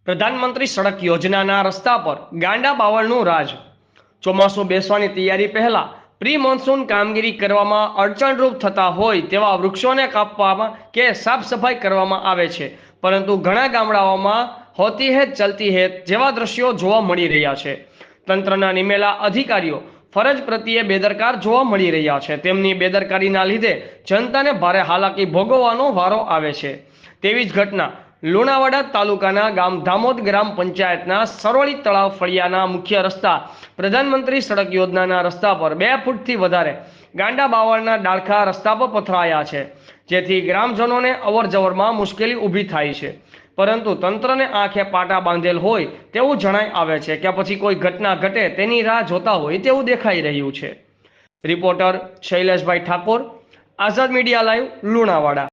પ્રધાનમંત્રી સડક યોજનાના રસ્તા પર ગાંડા બાવળનું રાજ. ચોમાસું બેસવાની તૈયારી પહેલા પ્રી મોન્સૂન કામગીરી કરવામાં અડચણરૂપ થતા હોય તેવા વૃક્ષોને કાપવામાં કે સાફ સફાઈ કરવામાં આવે છે, પરંતુ ઘણા ગામડાઓમાં હોતી હે ચલતી હે જેવા દ્રશ્યો જોવા મળી રહ્યા છે. તંત્રના નિમેલા અધિકારીઓ ફરજ પ્રત્યે બેદરકાર જોવા મળી રહ્યા છે. તેમની બેદરકારીના લીધે જનતાને ભારે હાલાકી ભોગવવાનો વારો આવે છે. તેવી જ ઘટના લુણાવાડા તાલુકાના ગામ ધામોદ ગ્રામ પંચાયતના સરોળી તળાવ ફળિયાના મુખ્ય રસ્તા પ્રધાનમંત્રી સડક યોજનાના રસ્તા પર 2 ફૂટથી વધારે ગાંડા બાવળના ડાળખા રસ્તા પર પથરાયા છે, જેથી ગ્રામજનોને અવરજવરમાં મુશ્કેલી ઊભી થાય છે. પરંતુ તંત્રને આંખે પાટા બાંધેલ હોય તેવું જણાઈ આવે છે કે પછી કોઈ ઘટના ઘટે તેની રાહ જોતા હોય તેવું દેખાઈ રહ્યું છે. રિપોર્ટર શૈલેષભાઈ ઠાકોર, આઝાદ મીડિયા લાઈવ, લુણાવાડા.